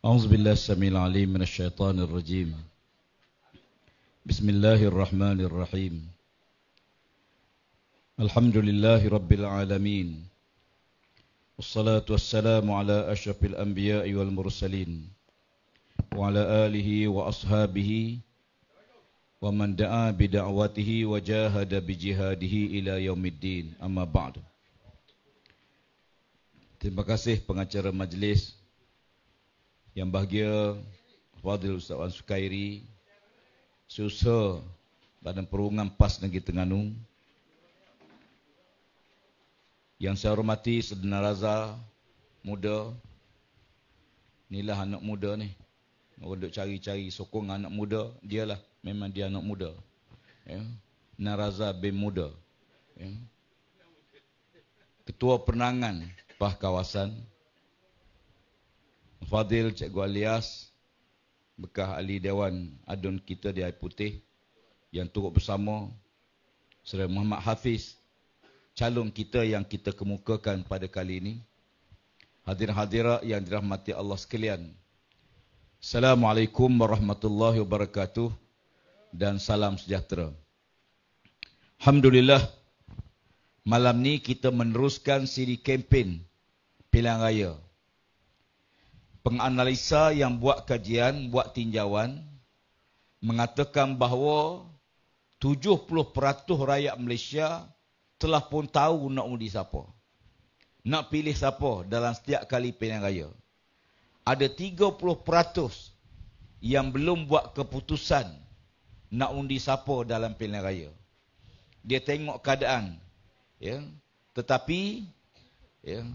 أعوذ بالله السميع العليم من الشيطان الرجيم. بسم الله الرحمن الرحيم. الحمد لله رب العالمين. والصلاة والسلام على أشرف الأنبياء والمرسلين وعلى آله وأصحابه ومن دعا بدعوته وجاهد بجهاده إلى يوم الدين. أما بعد. Terima kasih pengacara majlis yang bahagia Fadil Ustaz Wan Sukairi, Susah Badan Perhubungan PAS Negeri Terengganu, yang saya hormati Saudara Raza muda. Inilah anak muda ni. Orang duk cari-cari sokong anak muda, dialah, memang dia anak muda. Ya. Naraza bin Muda. Ya. Ketua Penangan PAS Kawasan, Fadil Cikgu Alias, bekas ahli Dewan Adun kita di Air Putih, yang turut bersama Saudara Muhammad Hafiz, calon kita yang kita kemukakan pada kali ini. Hadirin-hadirat yang dirahmati Allah sekalian, Assalamualaikum warahmatullahi wabarakatuh dan salam sejahtera. Alhamdulillah, malam ni kita meneruskan siri kempen pilihan raya. Penganalisa yang buat kajian, buat tinjauan, mengatakan bahawa 70% rakyat Malaysia telah pun tahu nak undi siapa, nak pilih siapa dalam setiap kali pilihan raya. Ada 30% yang belum buat keputusan nak undi siapa dalam pilihan raya. Dia tengok keadaan, ya. Tetapi ya,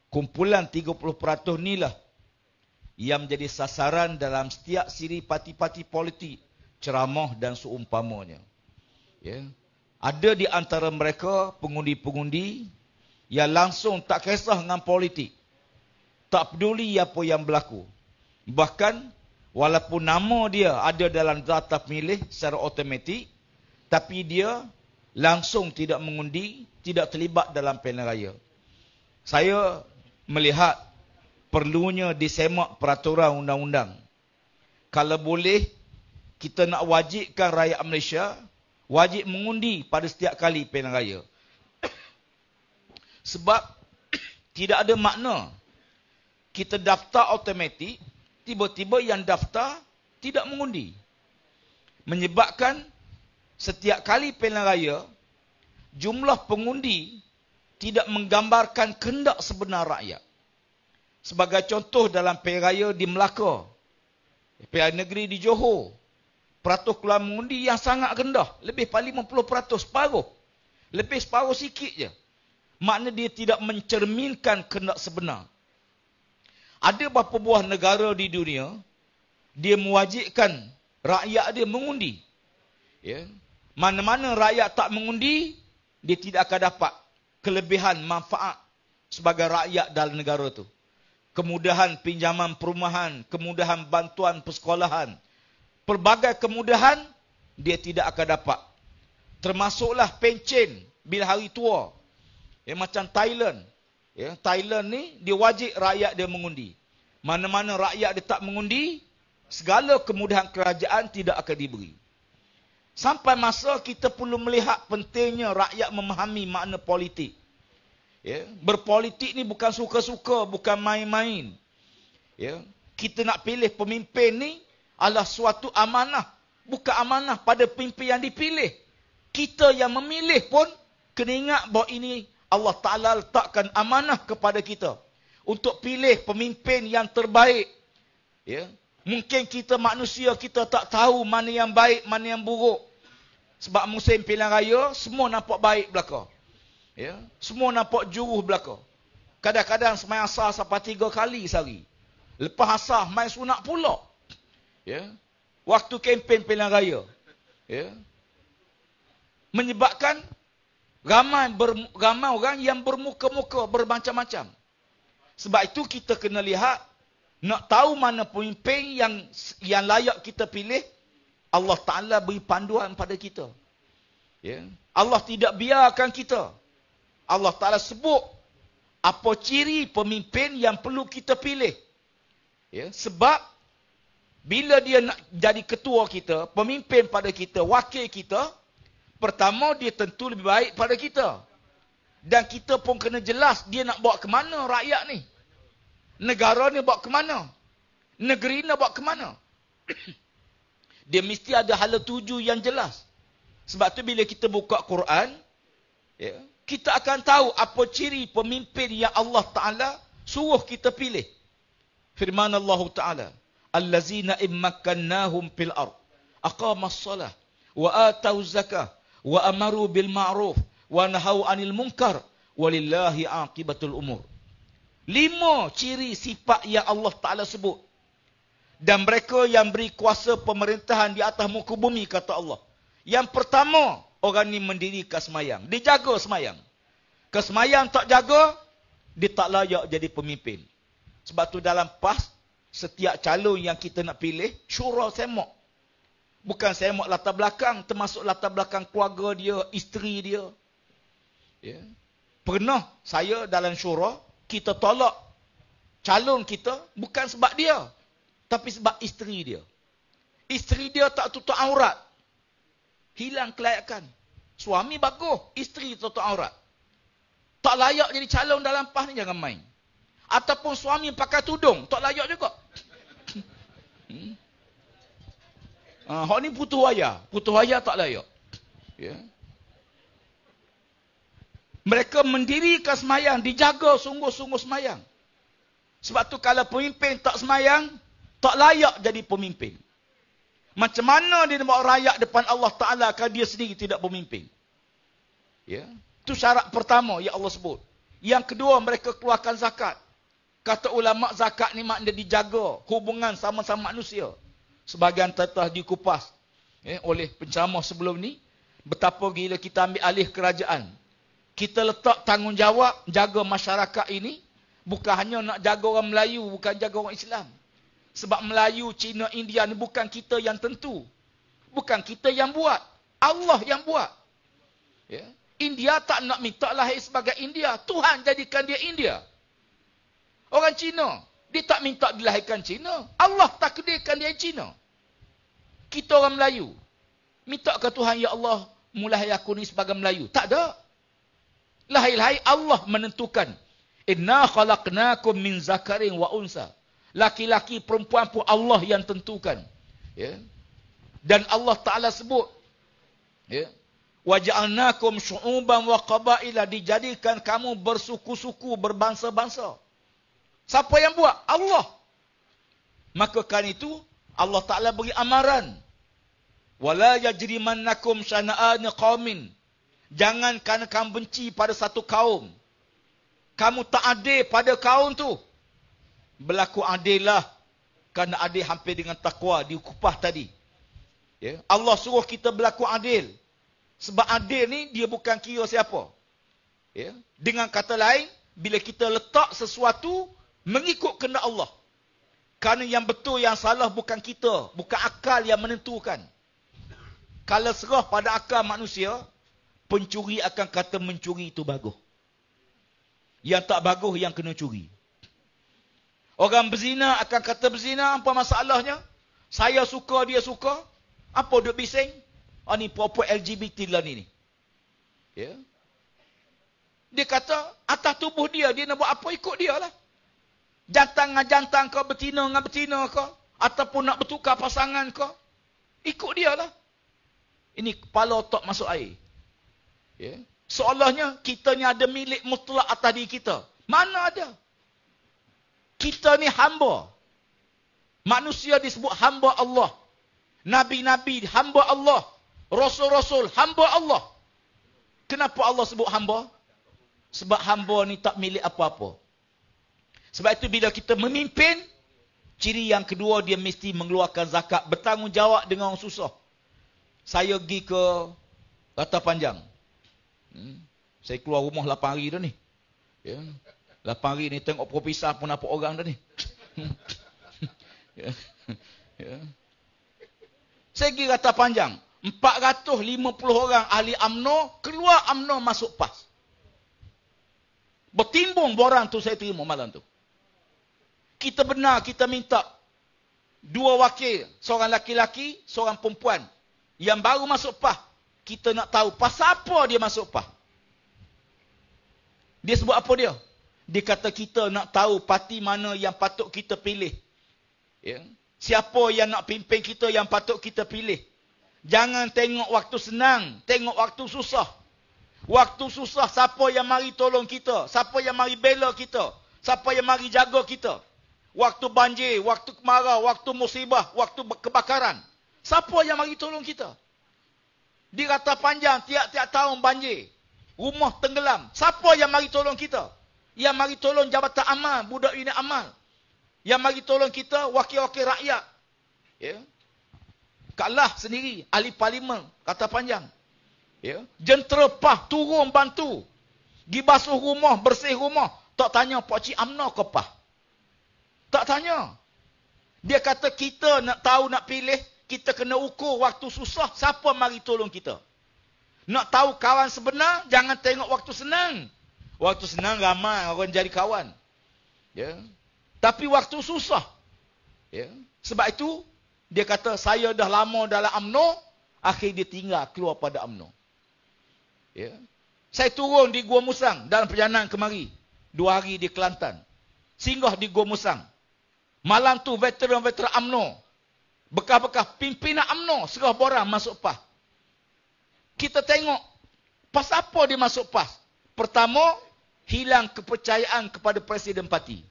kumpulan 30% ni lah yang menjadi sasaran dalam setiap siri parti-parti politik, ceramah dan seumpamanya. Ya. Ada di antara mereka pengundi-pengundi yang langsung tak kisah dengan politik, tak peduli apa yang berlaku. Bahkan walaupun nama dia ada dalam daftar pemilih secara automatik, tapi dia langsung tidak mengundi, tidak terlibat dalam pilihan raya. Saya melihat perlunya disemak peraturan undang-undang. Kalau boleh, kita nak wajibkan rakyat Malaysia wajib mengundi pada setiap kali pilihan raya. Sebab tidak ada makna kita daftar automatik, tiba-tiba yang daftar tidak mengundi. Menyebabkan setiap kali pilihan raya, jumlah pengundi tidak menggambarkan kehendak sebenar rakyat. Sebagai contoh, dalam pilihan raya di Melaka, pilihan negeri di Johor, peratus keluar mengundi yang sangat rendah, lebih pada 50%, separuh. Lebih separuh sikit je. Makna dia tidak mencerminkan kehendak sebenar. Ada beberapa buah negara di dunia, dia mewajibkan rakyat dia mengundi. Ya. Mana-mana rakyat tak mengundi, dia tidak akan dapat kelebihan manfaat sebagai rakyat dalam negara itu. Kemudahan pinjaman perumahan, kemudahan bantuan persekolahan, pelbagai kemudahan dia tidak akan dapat. Termasuklah pencen bil hari tua. Ya, macam Thailand. Ya, Thailand ni dia wajib rakyat dia mengundi. Mana-mana rakyat dia tak mengundi, segala kemudahan kerajaan tidak akan diberi. Sampai masa kita perlu melihat pentingnya rakyat memahami makna politik. Ya, berpolitik ni bukan suka-suka, bukan main-main. Ya, kita nak pilih pemimpin ni adalah suatu amanah, bukan amanah pada pemimpin yang dipilih. Kita yang memilih pun kena ingat bahawa ini Allah Ta'ala letakkan amanah kepada kita untuk pilih pemimpin yang terbaik. Ya, mungkin kita manusia, kita tak tahu mana yang baik, mana yang buruk. Sebab musim pilihan raya, semua nampak baik belaka. Ya, semua nampak juruh belaka. Kadang-kadang semai asar sampai 3 kali sehari. Lepas asar, main sunat pula. Ya, waktu kempen pilihan raya. Ya, menyebabkan ramai orang yang bermuka-muka bermacam-macam. Sebab itu kita kena lihat, nak tahu mana pemimpin yang layak kita pilih, Allah Ta'ala beri panduan pada kita. Ya, Allah tidak biarkan kita. Allah Ta'ala sebut apa ciri pemimpin yang perlu kita pilih. Ya, sebab bila dia nak jadi ketua kita, pemimpin pada kita, wakil kita, pertama dia tentu lebih baik pada kita. Dan kita pun kena jelas dia nak bawa ke mana rakyat ni. Negara ni bawa ke mana? Negeri ni bawa ke mana? Dia mesti ada hala tuju yang jelas. Sebab tu bila kita buka Quran, ya, kita akan tahu apa ciri pemimpin yang Allah Ta'ala suruh kita pilih. Firman Allah Ta'ala, allazina immakkannahum fil ard aqamas salah wa atauz zakah wa amaru bil ma'ruf wa nahau 'anil munkar walillahi 'aqibatul umur. 5 ciri sifat yang Allah Ta'ala sebut. Dan mereka yang beri kuasa pemerintahan di atas muka bumi, kata Allah. Yang pertama, orang ni mendirikan semayang. Dia jaga semayang. Kalau semayang tak jaga, dia tak layak jadi pemimpin. Sebab tu dalam PAS, setiap calon yang kita nak pilih, syura semak. Bukan semak latar belakang, termasuk latar belakang keluarga dia, isteri dia. Ya. Pernah saya dalam syura, kita tolak calon kita bukan sebab dia, tapi sebab isteri dia. Isteri dia tak tutup aurat. Hilang kelayakan. Suami bagus, isteri tutup aurat. Tak layak jadi calon dalam PAS ni, jangan main. Ataupun suami pakai tudung, tak layak juga. Hak ni putus waya. Putus waya tak layak. Ya. Mereka mendirikan semayang, dijaga sungguh-sungguh semayang. Sebab tu kalau pemimpin tak semayang, tak layak jadi pemimpin. Macam mana dia nak bawa rakyat depan Allah Ta'ala kalau dia sendiri tidak pemimpin? Ya. Itu syarat pertama yang Allah sebut. Yang kedua, mereka keluarkan zakat. Kata ulama, zakat ni maknanya dijaga hubungan sama-sama manusia. Sebahagian telah dikupas oleh penceramah sebelum ni, betapa gila kita ambil alih kerajaan. Kita letak tanggungjawab jaga masyarakat ini, bukan hanya nak jaga orang Melayu, bukan jaga orang Islam. Sebab Melayu, Cina, India ni bukan kita yang tentu. Bukan kita yang buat. Allah yang buat. Ya. India tak nak minta lahir sebagai India. Tuhan jadikan dia India. Orang Cina, dia tak minta dilahirkan Cina. Allah takdirkan dia Cina. Kita orang Melayu, minta ke Tuhan, ya Allah, mulai aku ni sebagai Melayu. Tak ada. Lahir-lahir Allah menentukan. Inna khalaqnakum min zakarin wa unsa. Laki-laki perempuan pun Allah yang tentukan. Ya. Dan Allah Ta'ala sebut, ya, waja'alnakum syu'uban wa qabaila, dijadikan kamu bersuku-suku, berbangsa-bangsa. Siapa yang buat? Allah. Maka kan itu Allah Ta'ala beri amaran. Wala yajrimannakum syana'ani qaumin. Jangan kerana kamu benci pada satu kaum, kamu tak adil pada kaum tu. Berlaku adillah. Kerana adil hampir dengan taqwa di kupah tadi. Ya. Allah suruh kita berlaku adil. Sebab adil ni dia bukan kira siapa. Ya. Dengan kata lain, bila kita letak sesuatu mengikut kehendak Allah. Kerana yang betul yang salah bukan kita, bukan akal yang menentukan. Kalau serah pada akal manusia, pencuri akan kata mencuri itu bagus. Yang tak bagus yang kena curi. Orang berzina akan kata berzina, apa masalahnya? Saya suka, dia suka. Apa duk bising? Ni puan-puan LGBT lah ni. Ya. Dia kata, atas tubuh dia nak buat apa, ikut dia lah. Jantan dengan jantan kau, betina dengan betina kau, ataupun nak bertukar pasangan kau, ikut dia lah. Ini kepala otak masuk air. Ya. Seolahnya kita ni ada milik mutlak atas diri kita. Mana ada? Kita ni hamba. Manusia disebut hamba Allah. Nabi-nabi hamba Allah. Rasul-rasul hamba Allah. Kenapa Allah sebut hamba? Sebab hamba ni tak milik apa-apa. Sebab itu bila kita memimpin, ciri yang kedua dia mesti mengeluarkan zakat. Bertanggungjawab dengan orang susah. Saya pergi ke Kata Panjang. Saya keluar rumah 8 hari dah ni. Ya. 8 hari ni tengok propisah pun apa orang dah ni. Ya. Ya. Saya pergi Kata Panjang. 450 orang ahli UMNO keluar UMNO masuk PAS. Bertimbung borang tu saya terima malam tu. Kita benar, kita minta 2 wakil, seorang laki-laki, seorang perempuan yang baru masuk PAS. Kita nak tahu pasal apa dia masuk PAS. Dia sebut apa dia? Dia kata kita nak tahu parti mana yang patut kita pilih. Ya. Siapa yang nak pimpin kita yang patut kita pilih. Jangan tengok waktu senang, tengok waktu susah. Waktu susah, siapa yang mari tolong kita? Siapa yang mari bela kita? Siapa yang mari jaga kita? Waktu banjir, waktu kemarau, waktu musibah, waktu kebakaran. Siapa yang mari tolong kita? Di Rata Panjang, tiap-tiap tahun banjir. Rumah tenggelam. Siapa yang mari tolong kita? Yang mari tolong Jabatan Amal, budak unit amal. Yang mari tolong kita, wakil-wakil rakyat. Ya. Kak Lah sendiri, ahli parlimen, Rata Panjang. Ya. Jentera PAS turun bantu. Gi basuh rumah, bersih rumah. Tak tanya Pak Cik UMNO ke PAS. Tak tanya. Dia kata kita nak tahu, nak pilih, kita kena ukur waktu susah, siapa mari tolong kita. Nak tahu kawan sebenar, jangan tengok waktu senang. Waktu senang ramai orang jadi kawan. Ya. Tapi waktu susah. Ya. Sebab itu, dia kata saya dah lama dalam UMNO, akhir dia tinggal keluar pada UMNO. Ya. Saya turun di Gua Musang dalam perjalanan kemari. 2 hari di Kelantan. Singgah di Gua Musang. Malam tu veteran-veteran UMNO, bekas-bekas pimpinan UMNO serah borang masuk PAS. Kita tengok pasal apa dia masuk PAS. Pertama, hilang kepercayaan kepada Presiden Parti.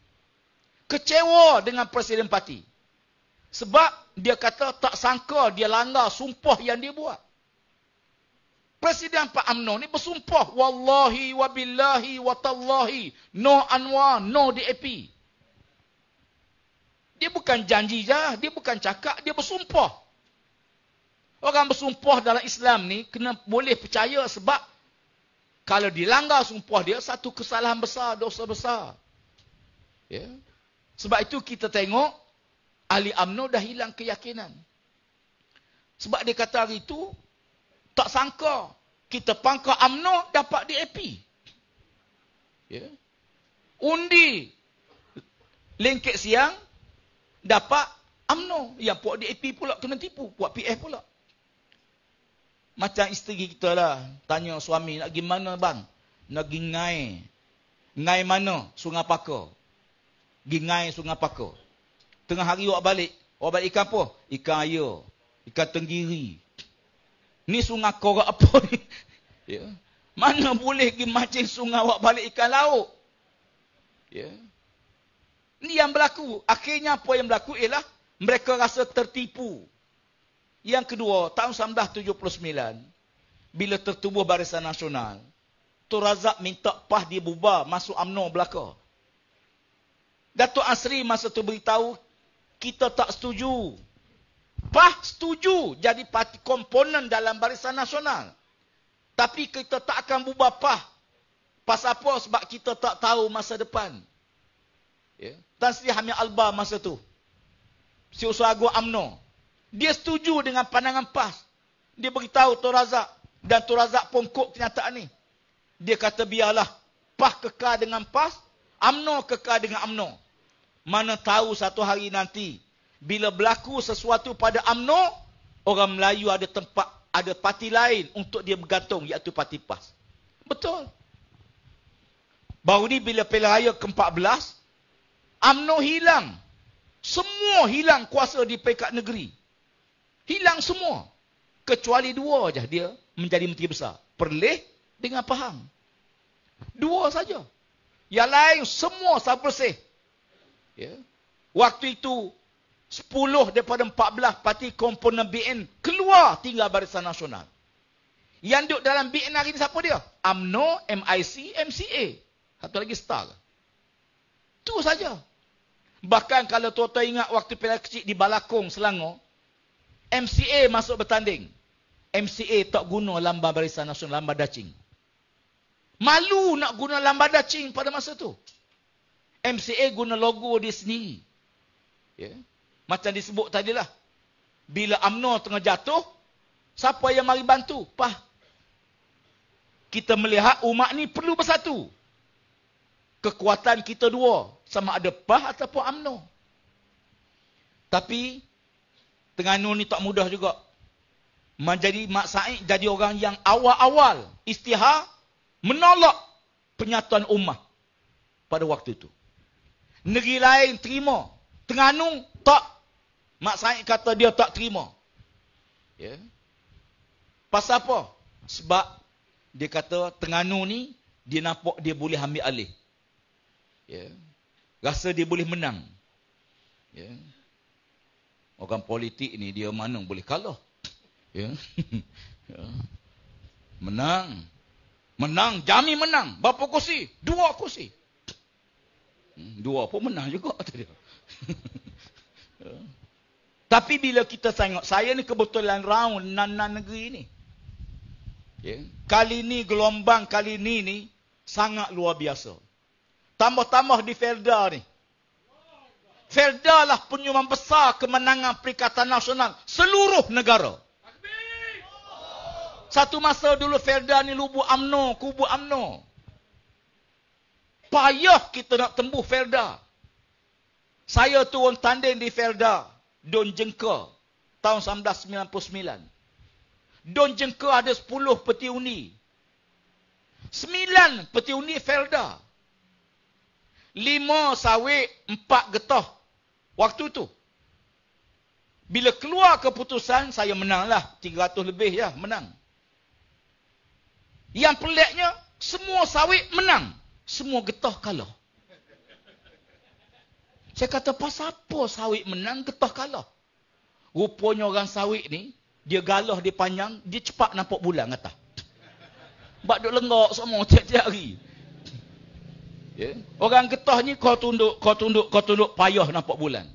Kecewa dengan Presiden Parti. Sebab dia kata tak sangka dia langgar sumpah yang dia buat. Presiden Pak UMNO ni bersumpah, wallahi wabillahi watallahi, no Anwar, no DAP. Dia bukan janji je, dia bukan cakap, dia bersumpah. Orang bersumpah dalam Islam ni kena boleh percaya sebab kalau dilanggar sumpah dia, satu kesalahan besar, dosa besar. Ya. Sebab itu kita tengok ahli UMNO dah hilang keyakinan. Sebab dia kata hari itu, tak sangka kita pangkal UMNO dapat DAP. Ya. Undi lengket siang, dapat UMNO. Yang puak DAP pula kena tipu. Puak PF pula. Macam isteri kita lah. Tanya suami, nak pergi mana bang? Nak pergi ngai. Ngai mana? Sungai Paka. Pergi ngai Sungai Paka. Tengah hari awak balik. Awak balik ikan apa? Ikan air. Ikan tenggiri. Ni sungai korak apa ni? Ya. Mana boleh pergi mancing sungai awak balik ikan laut? Ya. Ini yang berlaku. Akhirnya apa yang berlaku ialah mereka rasa tertipu. Yang kedua, tahun 1979, bila tertubuh Barisan Nasional, Tun Razak minta PAS dia bubar, masuk UMNO belaka. Datuk Asri masa tu beritahu, kita tak setuju. PAS setuju jadi parti komponen dalam Barisan Nasional. Tapi kita tak akan bubar PAS. Pasal apa? Sebab kita tak tahu masa depan. Ya. Tan Sri Hamid Albar masa tu, si usaha agung UMNO, dia setuju dengan pandangan PAS. Dia beritahu Tun Razak, dan Tun Razak pun kok kenyataan ni. Dia kata biarlah PAS kekal dengan PAS, UMNO kekal dengan UMNO. Mana tahu satu hari nanti, bila berlaku sesuatu pada UMNO, orang Melayu ada tempat, ada parti lain untuk dia bergantung, iaitu parti PAS. Betul. Baru ni bila pilihan raya ke-14, UMNO hilang. Semua hilang kuasa di peringkat negeri. Hilang semua. Kecuali 2 je dia menjadi menteri besar. Perlis dengan Pahang. 2 saja. Yang lain semua sah bersih. Ya. Waktu itu 10 daripada 14 parti komponen BN keluar tinggal Barisan Nasional. Yang duduk dalam BN hari ni siapa dia? UMNO, MIC, MCA. Satu lagi STAR. Itu saja. Bahkan kalau tuan-tuan ingat waktu pilihan kecil di Balakong, Selangor, MCA masuk bertanding. MCA tak guna lambang Barisan Nasional, lambang dacing. Malu nak guna lambang dacing pada masa tu. MCA guna logo dia sendiri. Ya. Macam disebut tadilah. Bila UMNO tengah jatuh, siapa yang mari bantu? PAS. Kita melihat umat ni perlu bersatu. kekuatan kita dua. Sama ada PAS ataupun UMNO. Tapi, Terengganu ni tak mudah juga. Menjadi Mak Said jadi orang yang awal-awal Isytihar menolak penyatuan ummah pada waktu itu. Negeri lain terima. Terengganu tak. Mak Said kata dia tak terima. Ya. Pasal apa? Sebab dia kata Terengganu ni dia nampak dia boleh ambil alih. Ya. Rasa dia boleh menang. Ya. Orang politik ni dia mana boleh kalah. Ya. Ya. Menang. Menang, jamin menang. Berapa kursi? 2 kursi. 2 pun menang juga kata dia. Ya. Tapi bila kita tengok, saya ni kebetulan round nan negeri ni. Ya. Kali ni, gelombang kali ni sangat luar biasa. Tambah-tambah di Felda ni. Felda lah penyumbang besar kemenangan Perikatan Nasional seluruh negara. Satu masa dulu Felda ni kubu UMNO. Payah kita nak tembus Felda. Saya turun tanding di Felda, Don Jengka, tahun 1999. Don Jengka ada 10 peti undi. 9 peti undi Felda. 5 sawit, 4 getah. Waktu tu. Bila keluar keputusan, saya menanglah. 300 lebih ya, menang. Yang peliknya, semua sawit menang. Semua getah kalah. Saya kata, pasal apa sawit menang, getah kalah? Rupanya orang sawit ni, dia galah, dia panjang, dia cepat nampak bulan atas. Sebab duk lenggak semua tiap-tiap hari. Ya. Orang getah ni kau tunduk, payah nampak bulan.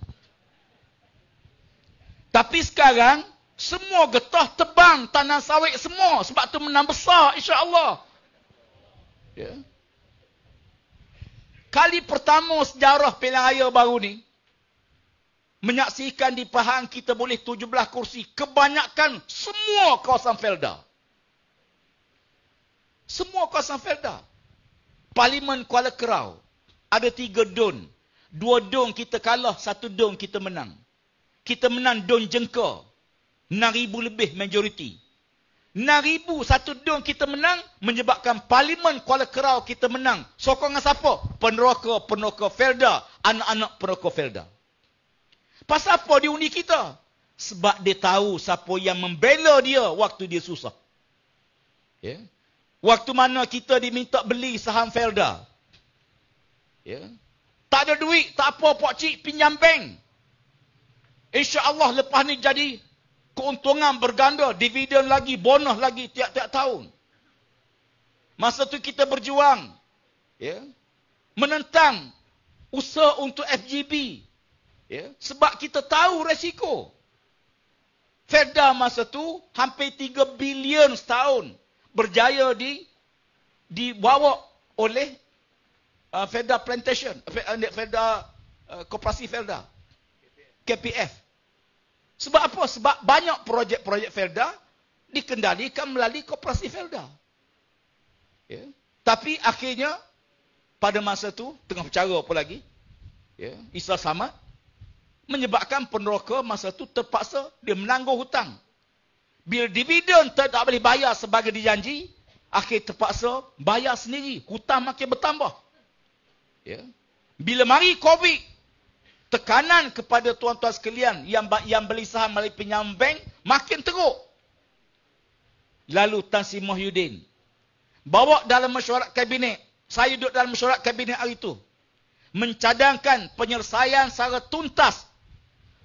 Tapi sekarang, semua getah tebang tanah sawit semua. Sebab tu menang besar, insya-Allah. Ya. Kali pertama sejarah pilihan raya baru ni, menyaksikan di Pahang kita boleh 17 kursi. Kebanyakan semua kawasan Felda. Semua kawasan Felda. Parlimen Kuala Kerau. Ada 3 don. 2 don kita kalah, 1 don kita menang. Kita menang don Jengka. 6,000 lebih majoriti. 6,000 1 don kita menang, menyebabkan Parlimen Kuala Kerau kita menang. Sokongan siapa? Peneroka Felda. Anak-anak peneroka Felda. Pasal apa dia undi kita? Sebab dia tahu siapa yang membela dia waktu dia susah. Ya. Waktu mana kita diminta beli saham Felda. Ya. Tak ada duit, tak apa, Pak Cik pinjam bank. InsyaAllah lepas ni jadi keuntungan berganda, dividen lagi, bonus lagi tiap-tiap tahun. Masa tu kita berjuang. Ya. Menentang usaha untuk FGB. Ya. Sebab kita tahu resiko. Felda masa tu hampir 3 bilion setahun. Berjaya dibawa oleh Felda Plantation, Felda Koperasi Felda, KPF. Sebab apa? Sebab banyak projek-projek Felda dikendalikan melalui Koperasi Felda. Ya. Tapi akhirnya pada masa tu tengah bercara apa lagi? Ya, Islah Samad menyebabkan peneroka masa tu terpaksa dia menangguh hutang. Bila dividen tak boleh bayar sebagai dijanji, akhir terpaksa bayar sendiri. Hutang makin bertambah. Ya. Bila mari COVID, tekanan kepada tuan-tuan sekalian yang beli saham melalui pinjaman bank makin teruk. Lalu Tan Sri Muhyiddin bawa dalam mesyuarat kabinet. Saya duduk dalam mesyuarat kabinet hari itu. Mencadangkan penyelesaian secara tuntas.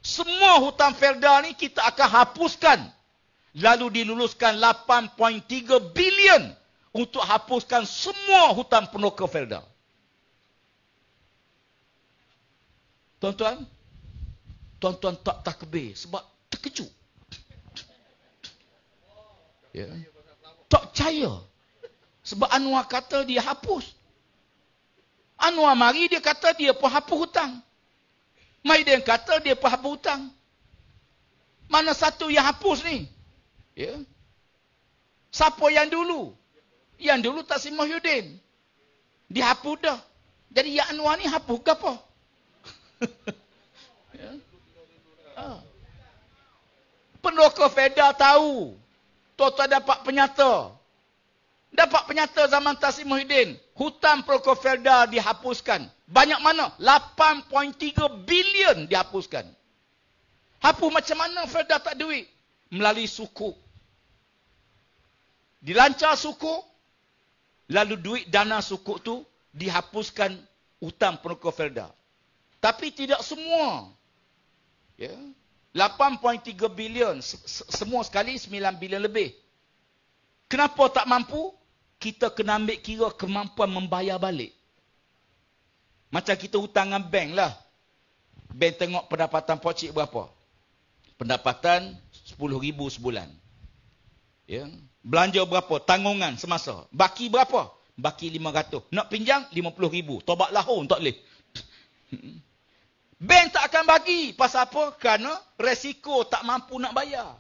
Semua hutang Felda ni kita akan hapuskan. Lalu diluluskan 8.3 bilion untuk hapuskan semua hutang peneroka Felda. Tuan-tuan, tuan-tuan tak takbir sebab terkejut. Ya. Tak percaya. Sebab Anwar kata dia hapus. Anwar mari dia kata dia pun hapus hutang. Maiden kata dia pun hapus hutang. Mana satu yang hapus ni? Ya. Siapa yang dulu? Yang dulu Tan Sri Muhyiddin. Dihapus dah. Jadi Yak Anwar ni hapus ke apa? Ya. Pendoka Feda tahu. Tuan-tuan dapat penyata. Dapat penyata zaman Tasim Muhyiddin. Hutang Pendoka Feda dihapuskan. Banyak mana? 8.3 bilion dihapuskan. Hapus macam mana Feda tak duit? Melalui sukuk. Dilancar sukuk. Lalu duit dana sukuk tu dihapuskan hutang Pendoka Felda. Tapi tidak semua. Ya. 8.3 bilion. Semua sekali 9 bilion lebih. Kenapa tak mampu? Kita kena ambil kira kemampuan membayar balik. Macam kita hutang dengan bank lah. Bank tengok pendapatan pokcik berapa. Pendapatan 10,000 sebulan. Ya. Belanja berapa? Tanggungan semasa. Baki berapa? Baki 500. Nak pinjam 50,000. Tobat lahun tak boleh. Bank tak akan bagi. Pasal apa? Kerana resiko tak mampu nak bayar.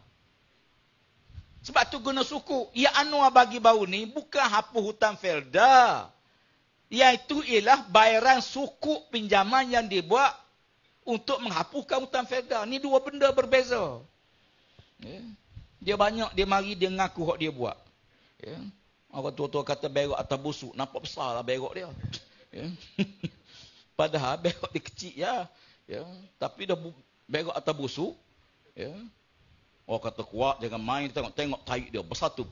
Sebab tu guna suku. Yak Anwar bagi baru ni bukan hapus hutang Felda. Iaitu ialah bayaran suku pinjaman yang dibuat untuk menghapuskan hutang Felda. Ni dua benda berbeza. Ya. Dia banyak, dia mari, dia ngaku hak dia buat. Ya. Orang tua-tua kata berok atas busuk. Nampak besar lah berok dia. Ya. Padahal berok dia kecil ya. Ya. Tapi dah berok atas busuk. Ya. Orang kata kuat, jangan main. Tengok taik dia bersatu.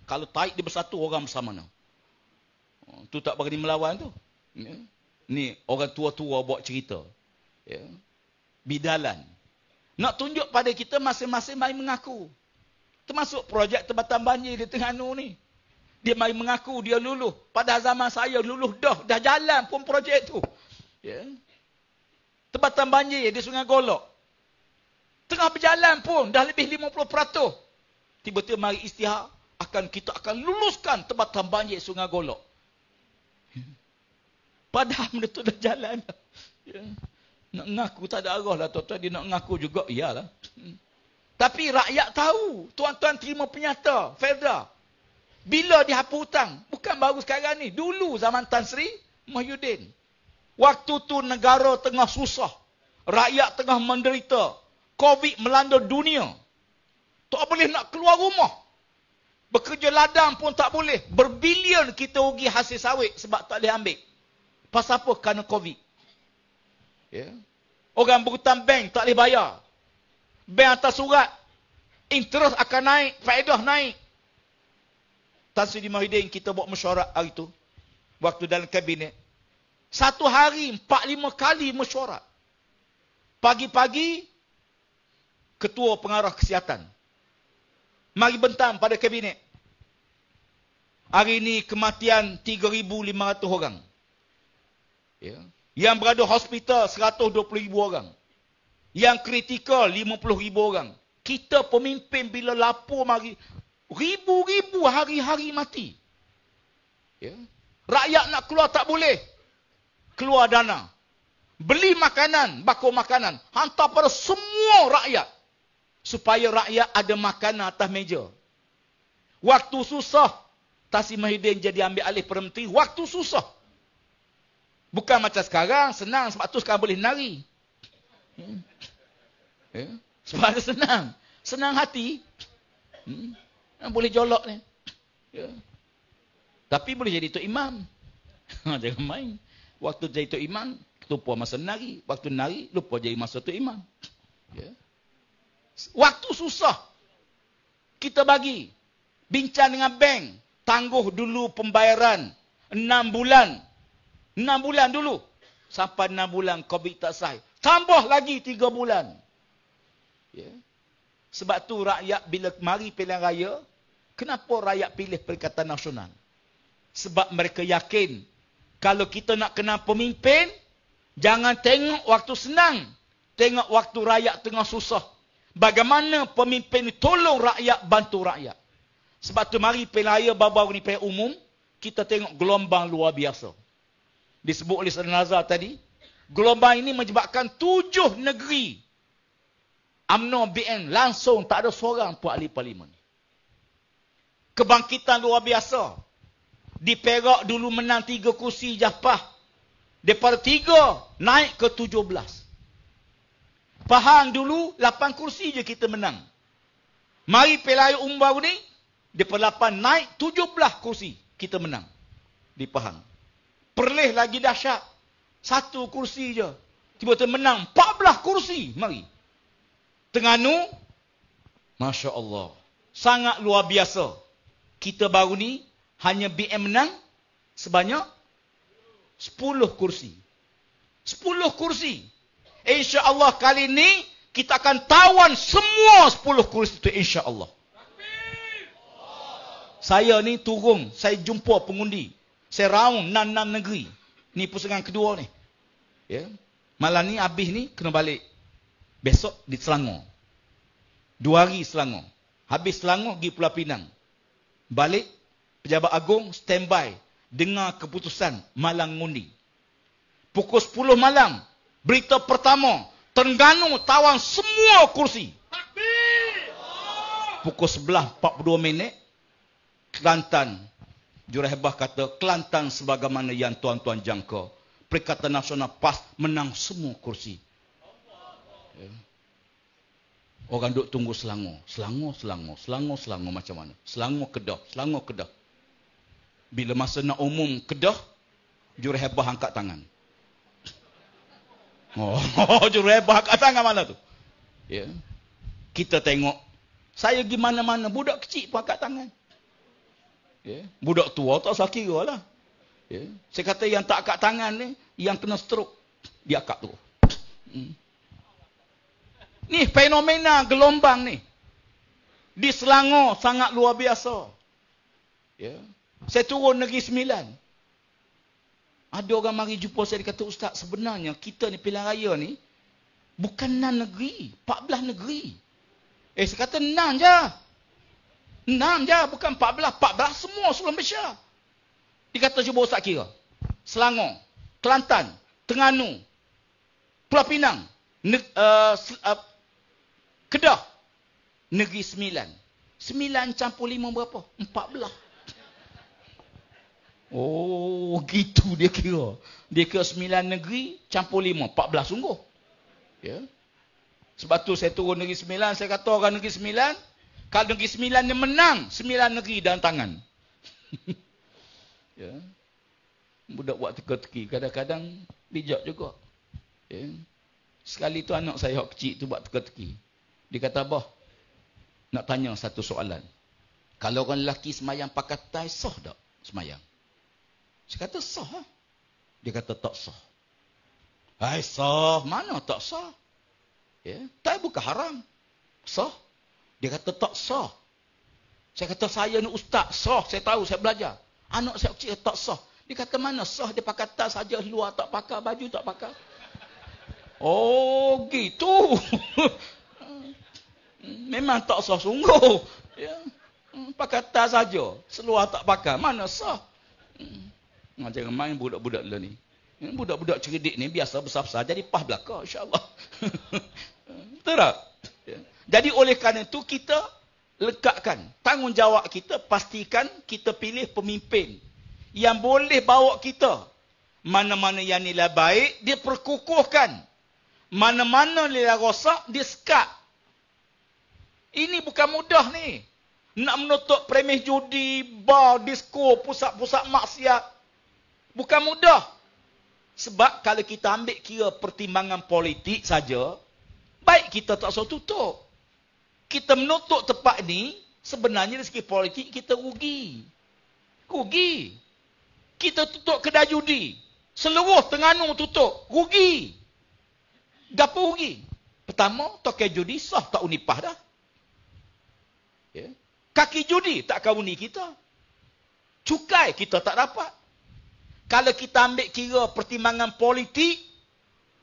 Kalau taik dia bersatu, orang bersama mana? Tu tak berani melawan tu. Ya. Ni orang tua-tua buat cerita. Ya. Bidalan. Nak tunjuk pada kita masing-masing mari mengaku. Termasuk projek Tempatan Banjir di Terengganu ni. Dia mari mengaku dia luluh. Pada zaman saya luluh dah jalan pun projek tu. Ya. Tempatan Banjir di Sungai Golok. Tengah berjalan pun dah lebih 50%. Tiba-tiba mari isytihar kita akan luluskan Tempatan Banjir Sungai Golok. Padahal benda tu dah jalan. Ya. Nak ngaku tak ada arah lah tuan-tuan. Dia nak ngaku juga. Iyalah. Tapi rakyat tahu. Tuan-tuan terima penyata. Felda. Bila dihapus hutang. Bukan baru sekarang ni. Dulu zaman Tan Sri Muhyiddin. Waktu tu negara tengah susah. Rakyat tengah menderita. Covid melanda dunia. Tak boleh nak keluar rumah. Bekerja ladang pun tak boleh. Berbilion kita rugi hasil sawit sebab tak boleh ambil. Pasal apa? Kerana Covid. Ya. Orang berhutang bank tak boleh bayar. Bank atas surat. Interest akan naik. Faedah naik. Tan Sri Muhyiddin kita buat mesyuarat hari tu. Waktu dalam kabinet. Satu hari 4-5 kali mesyuarat. Pagi-pagi. Ketua Pengarah Kesihatan. Mari bentang pada kabinet. Hari ini kematian 3,500 orang. Ya. Yang berada hospital 120,000 orang. Yang kritikal 50,000 orang. Kita pemimpin bila lapor mari. Ribu-ribu hari-hari mati. Ya. Rakyat nak keluar tak boleh. Keluar dana. Beli makanan, bakul makanan. Hantar pada semua rakyat. Supaya rakyat ada makanan atas meja. Waktu susah. Tasim Muhyiddin jadi ambil alih Perdana Menteri. Waktu susah. Bukan macam sekarang. Senang sebab tu sekarang boleh nari. Ya. Sebab ada senang. Senang hati. Boleh jolok ni. Ya. Tapi boleh jadi Tok Imam. Jangan main. Waktu jadi Tok Imam, lupa masa nari. Waktu nari, lupa jadi masa Tok Imam. Ya. Waktu susah. Kita bagi. Bincang dengan bank. Tangguh dulu pembayaran. 6 bulan. 6 bulan dulu. Sampai 6 bulan Covid tak selesai. Tambah lagi 3 bulan. Ya. Sebab tu rakyat bila mari pilihan raya, kenapa rakyat pilih Perikatan Nasional? Sebab mereka yakin, kalau kita nak kenal pemimpin, jangan tengok waktu senang. Tengok waktu rakyat tengah susah. Bagaimana pemimpin ni tolong rakyat, bantu rakyat. Sebab tu mari pilihan raya baru-baru ni pilihan umum, kita tengok gelombang luar biasa. Disebut oleh Saudara Nazar tadi, gelombang ini menyebabkan 7 negeri UMNO BN langsung tak ada seorang pun ahli parlimen. Kebangkitan luar biasa. Di Perak dulu menang 3 kursi Japah. Daripada 3 naik ke 17. Pahang dulu 8 kursi je kita menang. Mari Pelayu baru ni, daripada 8 naik 17 kursi kita menang. Di Pahang. Perlis lagi dahsyat. 1 kursi je. Tiba-tiba menang 14 kursi. Mari. Terengganu, Masya Allah. Sangat luar biasa. Kita baru ni, hanya BM menang sebanyak 10 kursi. 10 kursi. InsyaAllah kali ni, kita akan tawan semua 10 kursi itu insyaAllah. Saya ni turun, saya jumpa pengundi. Saya round 6 negeri. Ni pusingan kedua ni. Ya. Malam ni habis ni kena balik. Besok di Selangor. 2 hari Selangor. Habis Selangor pergi Pulau Pinang. Balik pejabat agung standby dengar keputusan malam ngundi. Pukul 10 malam berita pertama, Terengganu tawan semua kursi. Pukul 11.42, Kelantan, Juruhebah kata, Kelantan sebagaimana yang tuan-tuan jangka. Perikatan Nasional PAS menang semua kursi. Ya. Orang duk tunggu Selangor. Selangor macam mana? Selangor Kedah. Bila masa nak umum Kedah, Juruhebah angkat tangan. Juruhebah angkat tangan mana tu? Ya. Kita tengok. Saya pergi mana-mana, budak kecil pun angkat tangan. Ya. Budak tua tak usah kira lah. Ya. Saya kata yang tak angkat tangan ni, yang kena stroke, dia angkat tu. Ni fenomena gelombang ni. Di Selangor sangat luar biasa. Ya. Saya turun Negeri Sembilan. Ada orang mari jumpa saya, dia kata, Ustaz, sebenarnya kita ni pilihan raya ni bukan 6 negeri, 14 negeri. Saya kata 6 je. 6 je, bukan 14. 14 semua Seluruh Malaysia. Dia kata, cuba Ustaz kira. Selangor, Kelantan, Terengganu, Pulau Pinang, Kedah, Negeri Sembilan. 9 campur 5 berapa? 14. Oh, gitu dia kira. Dia kira 9 negeri campur 5. 14 sungguh. Ya. Sebab tu saya turun Negeri Sembilan. Saya kata orang Negeri Sembilan, kalau Negeri Sembilan dia menang, 9 negeri dalam tangan. Ya. Budak buat teka-teki. Kadang-kadang bijak juga. Ya. Sekali tu anak saya kecil tu buat teka-teki. Dia kata, Abah, nak tanya satu soalan. Kalau orang lelaki semayang pakai tai, sah tak semayang? Saya kata, sah. Dia kata, tak sah. Hai, sah. Mana tak sah? Ya. Tai bukan haram. Sah. Dia kata, tak sah. Saya kata, saya ni ustaz. Sah. Saya tahu, saya belajar. Anak saya kecil, tak sah. Dia kata, mana sah? Dia pakai tas saja, luar tak pakai, baju tak pakai. Oh, gitu. Memang tak sah sungguh. Ya. Pakai tas saja, seluar tak pakai. Mana sah? Jangan main budak-budak lah ni. Budak-budak cerdik ni biasa besar-besar jadi pah belaka, insya-Allah. Betul tak? Ya. Jadi oleh kerana itu kita lekatkan tanggungjawab kita, pastikan kita pilih pemimpin yang boleh bawa kita. Mana-mana yang nilai baik, dia perkukuhkan. Mana-mana nilai rosak, dia sekat. Ini bukan mudah ni. Nak menutup premis judi, bar, disko, pusat-pusat maksiat. Bukan mudah. Sebab kalau kita ambil kira pertimbangan politik saja, baik kita tak usah tutup. Kita menutup tempat ni, sebenarnya dari segi politik kita rugi. Rugi. Kita tutup kedai judi. Seluruh Terengganu tutup. Rugi. Gapa rugi? Pertama, tokai judi sah tak unipah dah. Ya. Kaki judi tak kawuni kita. Cukai kita tak dapat. Kalau kita ambil kira pertimbangan politik,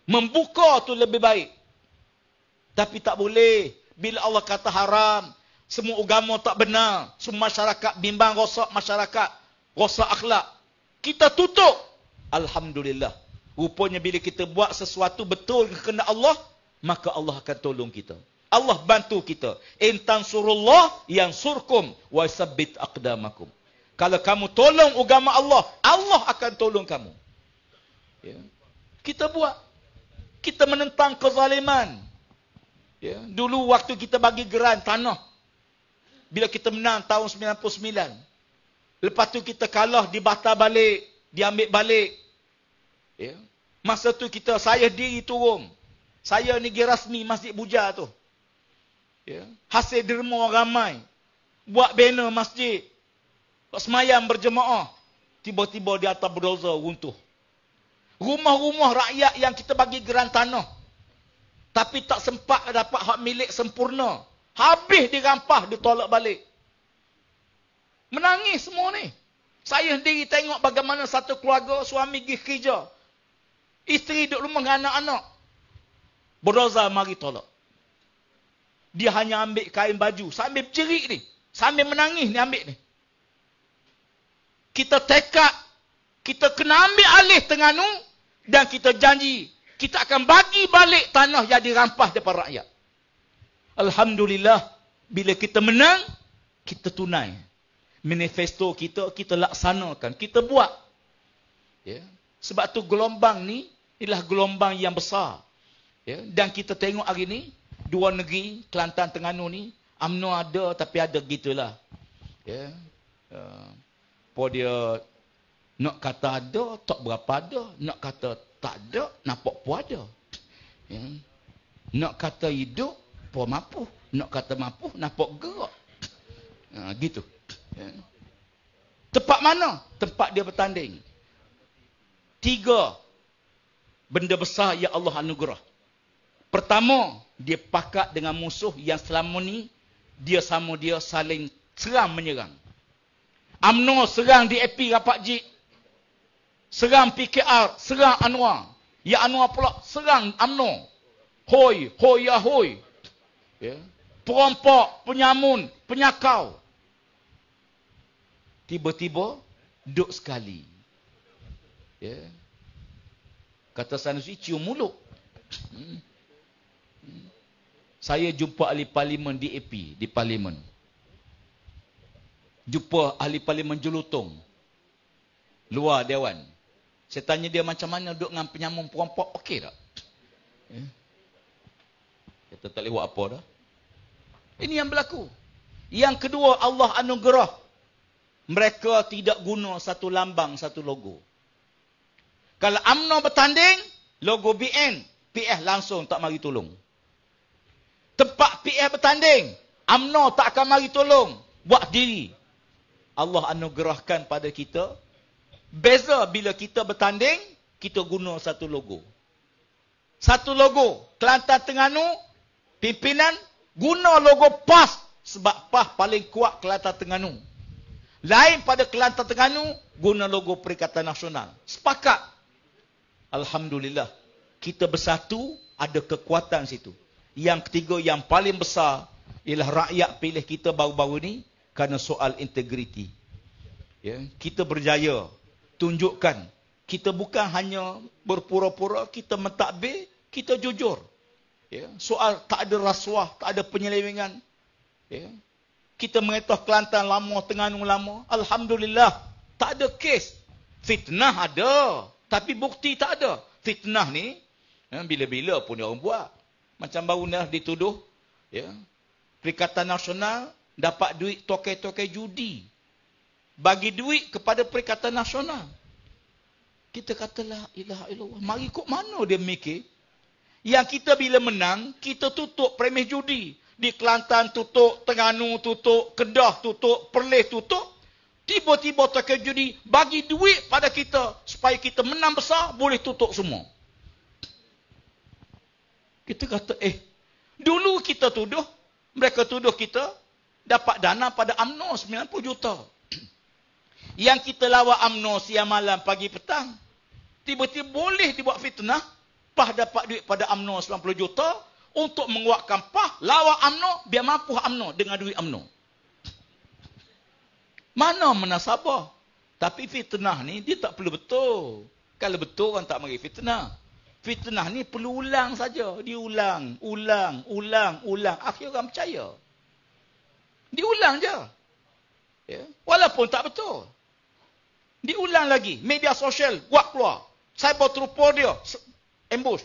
membuka tu lebih baik. Tapi tak boleh. Bila Allah kata haram, semua agama tak benar, semua masyarakat bimbang rosak masyarakat, rosak akhlak. Kita tutup. Alhamdulillah. Rupanya bila kita buat sesuatu betul kehendak Allah, maka Allah akan tolong kita. Allah bantu kita. In tansurullah yansurkum wa yusabbit aqdamakum. Kalau kamu tolong agama Allah, Allah akan tolong kamu. Ya. Kita buat. Kita menentang kezaliman. Ya. Dulu waktu kita bagi geran tanah. Bila kita menang tahun 99. Lepas tu kita kalah, dibatal balik. Diambil balik. Ya. Masa tu saya diri turun. Saya negeri rasmi Masjid Bujar tu. Ya. Hasil derma ramai. Buat banner masjid. Semayang berjemaah. Tiba-tiba di atas bulldozer runtuh. Rumah-rumah rakyat yang kita bagi geran tanah. Tapi tak sempat dapat hak milik sempurna. Habis dirampas, ditolak balik. Menangis semua ni. Saya sendiri tengok bagaimana satu keluarga, suami pergi kerja. Isteri duduk rumah dengan anak-anak. Bulldozer mari tolak. Dia hanya ambil kain baju. Sambil bercerik ni. Sambil menangis ni ambil ni. Kita tekad. Kita kena ambil alih Terengganu. Dan kita janji. Kita akan bagi balik tanah yang dirampas daripada rakyat. Alhamdulillah. Bila kita menang. Kita tunai. Manifesto kita laksanakan. Kita buat. Ya. Sebab tu gelombang ni. Ialah gelombang yang besar. Ya. Dan kita tengok hari ni. Dua negeri. Kelantan Terengganu ni. UMNO ada tapi ada gitulah. Ya. Apa dia nak kata ada, tak berapa ada. Nak kata tak ada, nampak pun ada. Ya. Nak kata hidup, pun mampu. Nak kata mampu, nampak gerak. Gitu. Ya. Tempat mana? Tempat dia bertanding. 3 benda besar yang Allah anugerah. Pertama, dia pakat dengan musuh yang selama ni dia sama dia saling serang menyerang. UMNO serang DAP Rapat Jik. Serang PKR, serang Anwar. Ya Anwar pula serang UMNO. Hoi, hoi ya hoi. Ya. Perompak, penyamun, penyakau. Tiba-tiba duduk sekali. Ya. Kata Sanusi, cium mulut. Saya jumpa ahli parlimen DAP di parlimen. Jumpa ahli parlimen Jelutong. Luar Dewan. Saya tanya dia macam mana duduk dengan penyamun perompak. Okey tak? Ya. Kita tak boleh buat apa dah. Ini yang berlaku. Yang kedua, Allah anugerah. Mereka tidak guna satu lambang, satu logo. Kalau UMNO bertanding, logo BN, PF langsung tak mari tolong. Tempat PF bertanding, UMNO tak akan mari tolong. Buat diri. Allah anugerahkan pada kita. Beza bila kita bertanding, kita guna satu logo. Satu logo. Kelantan Terengganu, pimpinan, guna logo PAS. Sebab PAS paling kuat Kelantan Terengganu. Lain pada Kelantan Terengganu, guna logo Perikatan Nasional. Sepakat. Alhamdulillah. Kita bersatu, ada kekuatan situ. Yang ketiga, yang paling besar, ialah rakyat pilih kita baru-baru ni, kerana soal integriti. Ya, kita berjaya. Tunjukkan. Kita bukan hanya berpura-pura, kita mentadbir, kita jujur. Ya, soal tak ada rasuah, tak ada penyelewengan. Ya. Kita mengetahui Kelantan lama, Terengganu lama. Alhamdulillah. Tak ada kes. Fitnah ada. Tapi bukti tak ada. Fitnah ni, bila-bila pun orang buat. Macam baru dah dituduh. Ya, Perikatan Nasional dapat duit tokai-tokai judi. Bagi duit kepada Perikatan Nasional. Kita kata la ilaha illallah. Mari kok mana dia mikir? Yang kita bila menang, kita tutup premis judi. Di Kelantan tutup, Terengganu tutup, Kedah tutup, Perlis tutup. Tiba-tiba tokai judi bagi duit pada kita. Supaya kita menang besar, boleh tutup semua. Kita kata, dulu kita tuduh, mereka tuduh kita, dapat dana pada UMNO 90 juta. Yang kita lawan UMNO siang malam pagi petang, tiba-tiba boleh dibuat fitnah, PAS dapat duit pada UMNO 90 juta, untuk menguatkan PAS, lawan UMNO, biar mampu UMNO dengan duit UMNO. Mana menasabah? Tapi fitnah ni, dia tak perlu betul. Kalau betul, orang tak mari fitnah. Fitnah ni perlu ulang saja. Diulang, ulang. Akhir orang percaya. Diulang je. Ya. Walaupun tak betul. Diulang lagi. Media sosial buat keluar. Cyber trooper dia ambush.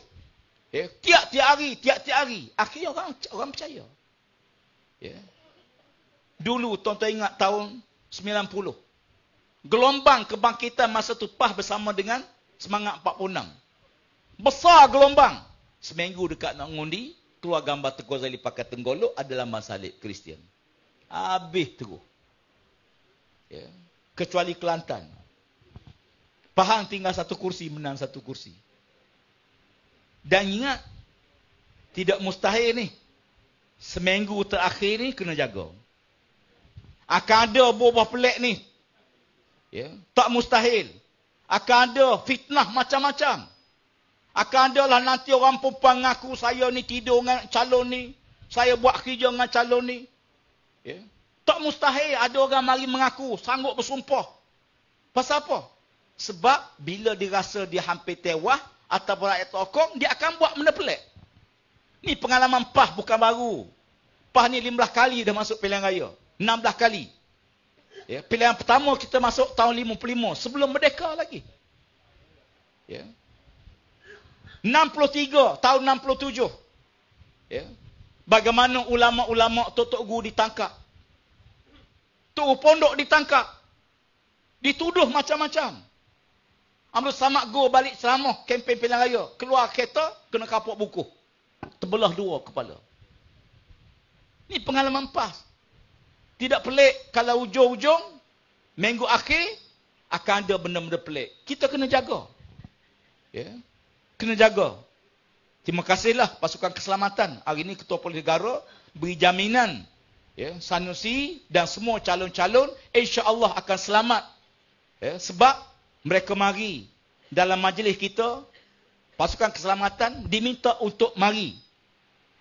Ya, tiap-tiap hari. Akhirnya orang percaya. Ya. Dulu tuan-tuan ingat tahun 90. Gelombang kebangkitan masa tu PAH bersama dengan Semangat 46. Besar gelombang. Seminggu dekat nak mengundi, keluar gambar Tengku Razali pakai tenggolok adalah salib Kristian. Habis terus. Ya. Kecuali Kelantan. Pahang tinggal satu kursi, menang satu kursi. Dan ingat, tidak mustahil ni. Seminggu terakhir ni kena jaga. Akan ada buah pelik ni. Ya. Tak mustahil. Akan ada fitnah macam-macam. Akan ada lah nanti orang perempuan ngaku saya ni tidur dengan calon ni. Saya buat kerja dengan calon ni. Ya. Tak mustahil ada orang mari mengaku, sanggup bersumpah. Pasal apa? Sebab bila dirasa dia hampir tewas atau rakyat tokong, dia akan buat benda pelik. Ni pengalaman PAH bukan baru. PAH ni 15 kali dah masuk pilihan raya. 16 kali. Ya, pilihan pertama kita masuk tahun 55, sebelum merdeka lagi. Ya. 63, tahun 67. Ya. Bagaimana ulama-ulama Tok Guru ditangkap. Tok Pondok ditangkap. Dituduh macam-macam. Abdul Samad Go balik ceramah kempen pilihan raya. Keluar kereta, kena kapok buku. Terbelah dua kepala. Ini pengalaman PAS. Tidak pelik kalau hujung-hujung, minggu akhir, akan ada benda-benda pelik. Kita kena jaga. Ya. Kena jaga. Terima kasihlah pasukan keselamatan. Hari ini Ketua Polis Negara beri jaminan. Ya, Sanusi dan semua calon-calon insya-Allah akan selamat. Ya, sebab mereka mari dalam majlis kita, pasukan keselamatan diminta untuk mari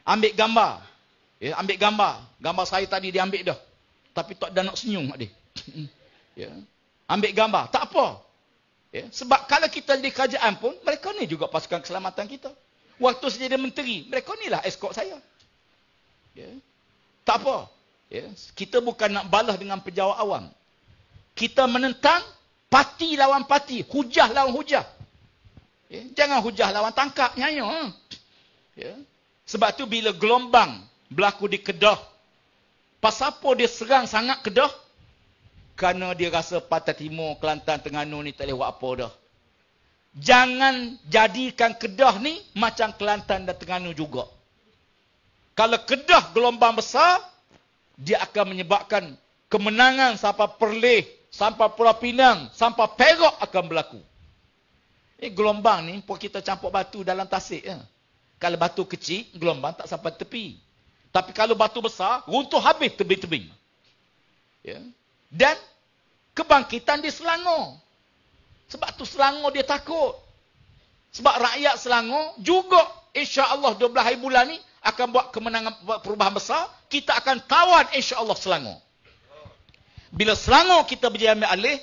ambil gambar. Ya, ambil gambar. Gambar saya tadi dia ambil dah. Tapi tak ada nak senyum mak dia. Ya. Ambil gambar. Tak apa. Ya. Sebab kalau kita di kerajaan pun, mereka ni juga pasukan keselamatan kita. Waktu saya jadi menteri, mereka ni lah escort saya. Ya. Tak apa. Ya. Kita bukan nak balas dengan pejabat awam. Kita menentang parti lawan parti. Hujah lawan hujah. Ya. Jangan hujah lawan tangkap. Nyanya. Ya. Sebab tu bila gelombang berlaku di Kedah, pasal apa dia serang sangat Kedah? Kerana dia rasa Pantai Timur, Kelantan, Terengganu ni tak boleh buat apa dah. Jangan jadikan Kedah ni macam Kelantan dan Terengganu juga. Kalau Kedah gelombang besar, dia akan menyebabkan kemenangan sampai Perlis, sampai Pulau Pinang, sampai Perak akan berlaku. Gelombang ni, pun kita campur batu dalam tasik. Ya. Kalau batu kecil, gelombang tak sampai tepi. Tapi kalau batu besar, runtuh habis tebing-tebing. Ya. Dan kebangkitan di Selangor. Sebab tu Selangor dia takut. Sebab rakyat Selangor juga insya-Allah 12 hari bulan ni akan buat kemenangan, buat perubahan besar. Kita akan tawan insya-Allah Selangor. Bila Selangor kita berjaya ambil alih,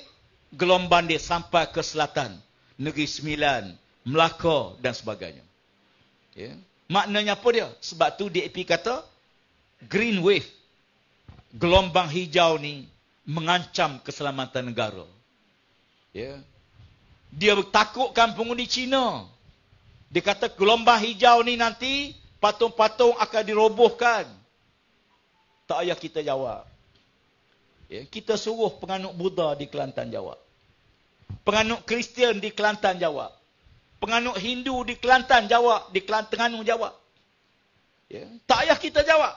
gelombang dia sampai ke selatan. Negeri Sembilan, Melaka dan sebagainya. Ya. Maknanya apa dia? Sebab tu DAP kata green wave. Gelombang hijau ni mengancam keselamatan negara. Ya. Dia takutkan pengundi Cina. Dia kata gelombang hijau ni nanti patung-patung akan dirobohkan. Tak payah kita jawab. Ya. Kita suruh penganut Buddha di Kelantan jawab. Penganut Kristian di Kelantan jawab. Penganut Hindu di Kelantan jawab. Di Terengganu jawab. Ya. Tak payah kita jawab.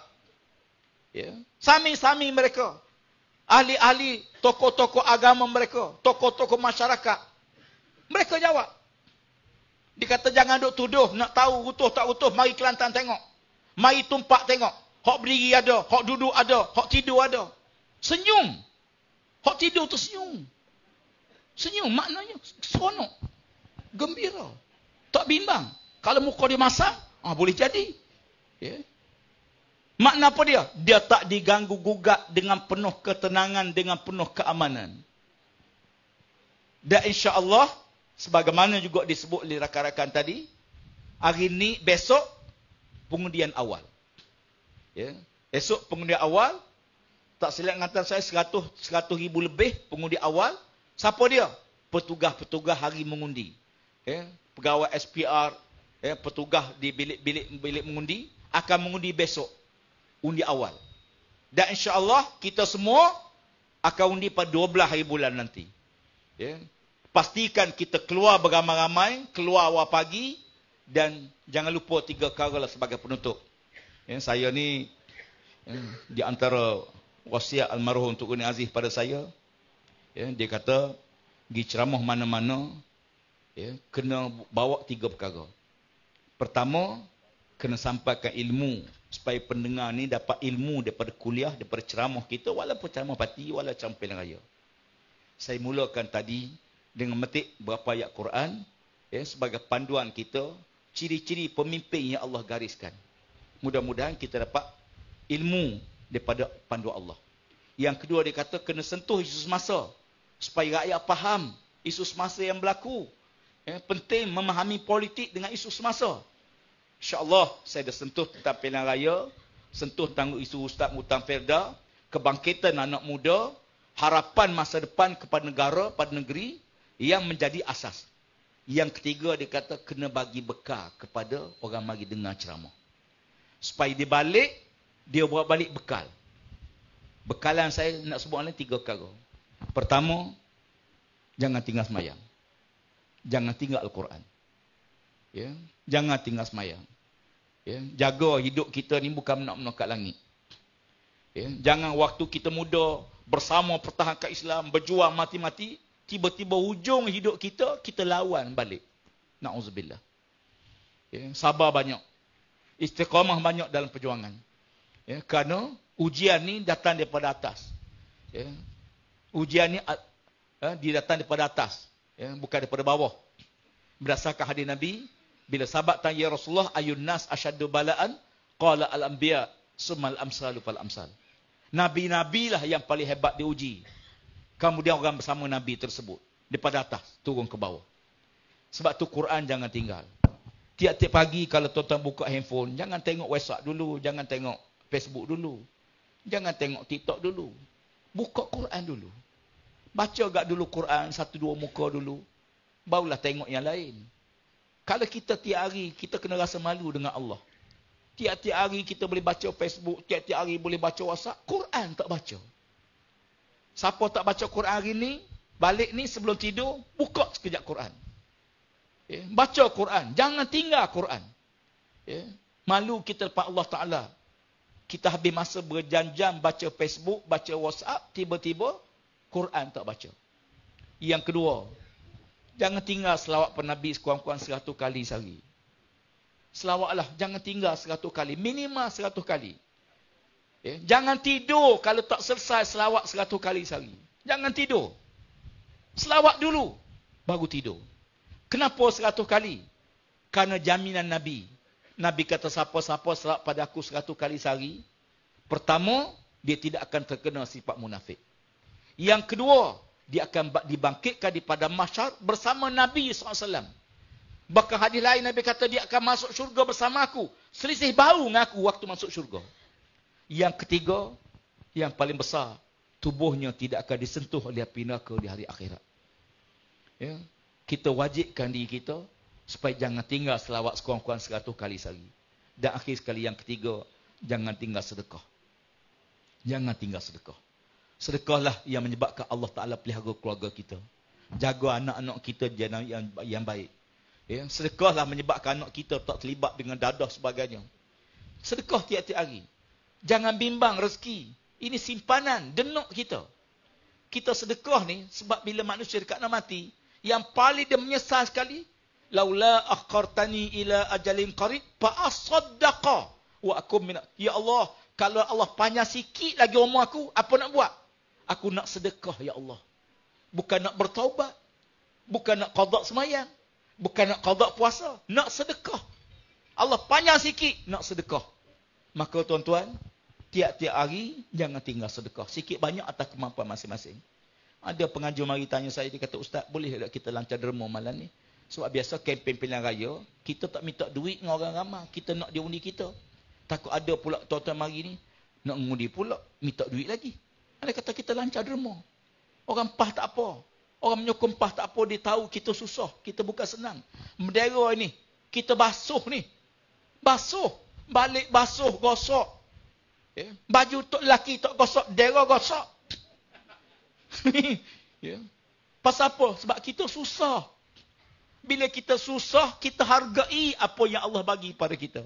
Ya. Sami-sami mereka. Ahli-ahli, tokoh-tokoh agama mereka, tokoh-tokoh masyarakat. Mereka jawab. Dia kata jangan duk tuduh, nak tahu utuh tak utuh, mari Kelantan tengok. Mari tumpak tengok. Hak berdiri ada, hak duduk ada, hak tidur ada. Senyum. Hak tidur tu senyum. Senyum maknanya seronok. Gembira. Tak bimbang. Kalau muka dia masam, boleh jadi. Ya. Makna apa dia? Dia tak diganggu-gugat dengan penuh ketenangan, dengan penuh keamanan. Dan insya-Allah, sebagaimana juga disebut oleh rakan-rakan tadi, hari ni, besok, pengundian awal. Ya. Esok pengundian awal, tak silap ingatan saya 100,000 lebih pengundi awal. Siapa dia? Petugas-petugas hari mengundi. pegawai SPR, petugas di bilik mengundi akan mengundi besok, undi awal. Dan insya-Allah kita semua akan undi pada 12 hari bulan nanti. Pastikan kita keluar beramai-ramai, keluar awal pagi, dan jangan lupa 3 perkara lah sebagai penutup. Saya ni di antara wasiat almarhum Tok Gani Aziz pada saya, dia kata pergi ceramah mana-mana, kena bawa 3 perkara. Pertama, kena sampaikan ilmu supaya pendengar ni dapat ilmu daripada kuliah, daripada ceramah kita, walaupun ceramah parti, walaupun ceramah pilihan raya. Saya mulakan tadi dengan metik berapa ayat Quran sebagai panduan kita, ciri-ciri pemimpin yang Allah gariskan. Mudah-mudahan kita dapat ilmu daripada panduan Allah. Yang kedua, dia kata kena sentuh isu semasa supaya rakyat faham isu semasa yang berlaku. Penting memahami politik dengan isu semasa. InsyaAllah saya dah sentuh tentang pilihan raya, sentuh tentang isu Ustaz Muhtar Firda, kebangkitan anak muda, harapan masa depan kepada negara, pada negeri yang menjadi asas. Yang ketiga, dia kata kena bagi bekal kepada orang mari dengar ceramah. Supaya dia balik, dia buat balik bekal. Bekalan saya nak sebut ni 3 perkara. Pertama, jangan tinggal semayang. Jangan tinggal Al-Quran. Jangan tinggal semayang. Jaga hidup kita ni bukan menak-menak kat langit. Jangan waktu kita muda bersama pertahankan Islam, berjuang mati-mati, tiba-tiba hujung hidup kita, kita lawan balik. Na'udzubillah. Sabar banyak. Istiqamah banyak dalam perjuangan. Kerana ujian ni datang daripada atas. Ujian ni dia datang daripada atas, bukan daripada bawah. Berdasarkan hadis Nabi, bila sahabat tanya, ya Rasulullah, ayun nas asyaddu bala'an? Qala al-anbiya summal amsalu fal amsal. Nabi-nabi lah yang paling hebat diuji. Kemudian orang bersama Nabi tersebut, daripada atas turun ke bawah. Sebab tu Quran jangan tinggal. Tiap-tiap pagi kalau tuan-tuan buka handphone, jangan tengok WhatsApp dulu, jangan tengok Facebook dulu, jangan tengok TikTok dulu. Buka Quran dulu. Baca agak dulu Quran, 1-2 muka dulu. Barulah tengok yang lain. Kalau kita tiap hari, kita kena rasa malu dengan Allah. Tiap-tiap hari kita boleh baca Facebook, tiap-tiap hari boleh baca WhatsApp, Quran tak baca. Siapa tak baca Quran hari ni, balik ni sebelum tidur, buka sekejap Quran. Baca Quran, jangan tinggal Quran. Malu kita depan Allah Ta'ala. Kita habis masa berjam-jam baca Facebook, baca WhatsApp, tiba-tiba Quran tak baca. Yang kedua, jangan tinggal selawat pada Nabi sekurang-kurang 100 kali sehari. Selawatlah, jangan tinggal 100 kali. Minimal 100 kali. Jangan tidur kalau tak selesai selawat 100 kali sehari. Jangan tidur. Selawat dulu, baru tidur. Kenapa 100 kali? Karena jaminan Nabi. Nabi kata siapa-siapa selawat pada aku 100 kali sehari, pertama, dia tidak akan terkena sifat munafik. Yang kedua, dia akan dibangkitkan di padang mahsyar bersama Nabi SAW. Bahkan hadis lain Nabi kata dia akan masuk syurga bersama aku. Selisih bau dengan aku waktu masuk syurga. Yang ketiga, yang paling besar, tubuhnya tidak akan disentuh oleh api neraka di hari akhirat. Kita wajibkan diri kita supaya jangan tinggal selawat sekurang-kurang 100 kali sehari. Dan akhir sekali yang ketiga, jangan tinggal sedekah. Jangan tinggal sedekah. Sedekahlah yang menyebabkan Allah Ta'ala pelihara keluarga kita. Jaga anak-anak kita yang baik. Sedekahlah menyebabkan anak kita tak terlibat dengan dadah sebagainya. Sedekah tiap-tiap hari. Jangan bimbang rezeki. Ini simpanan, denuk kita. Kita sedekah ni, sebab bila manusia dekat nak mati, yang paling dia menyesal sekali, laula akhartani ila ajalin qarib fa asaddaqa wa akum min. Ya Allah, kalau Allah panjang sikit lagi umur aku, apa nak buat? Aku nak sedekah, ya Allah. Bukan nak bertaubat, bukan nak qada semayang, bukan nak qada puasa, nak sedekah. Allah panjang sikit nak sedekah. Maka tuan-tuan, tiap-tiap hari jangan tinggal sedekah. Sikit banyak atas kemampuan masing-masing. Ada pengajar mari tanya saya, dia kata, Ustaz, boleh tak kita lancar derma malam ni? Sebab biasa kempen pilihan raya, kita tak minta duit dengan orang ramai. Kita nak dia undi kita. Takut ada pula tuan-tuan mari ni, nak mengundi pula, minta duit lagi. Dia kata kita lancar derma. Orang PAH tak apa. Orang menyokong PAS tak apa, dia tahu kita susah, kita bukan senang. Bendera ini, kita basuh ni. Basuh. Balik basuh, gosok. Baju tok lelaki tak gosok, bendera gosok. Pasal apa? Sebab kita susah. Bila kita susah, kita hargai apa yang Allah bagi pada kita.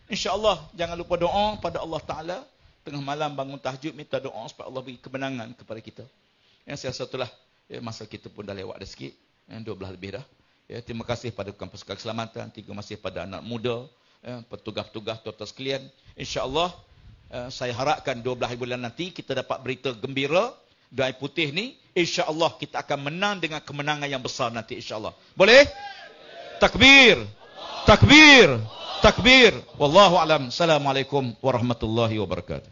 InsyaAllah, jangan lupa doa pada Allah Ta'ala. Tengah malam bangun tahajud, minta doa supaya Allah beri kemenangan kepada kita. Yang saya satulah, masa kita pun dah lewat dah sikit. 12 lebih dah. Terima kasih pada pasukan keselamatan. Terima kasih pada anak muda. Petugas-petugas tuan-tuan sekalian. InsyaAllah, saya harapkan 12 bulan nanti kita dapat berita gembira. Doa putih ni, insya-Allah kita akan menang dengan kemenangan yang besar nanti insya-Allah. Boleh? Takbir. Takbir. Takbir. Wallahu alam. Assalamualaikum warahmatullahi wabarakatuh.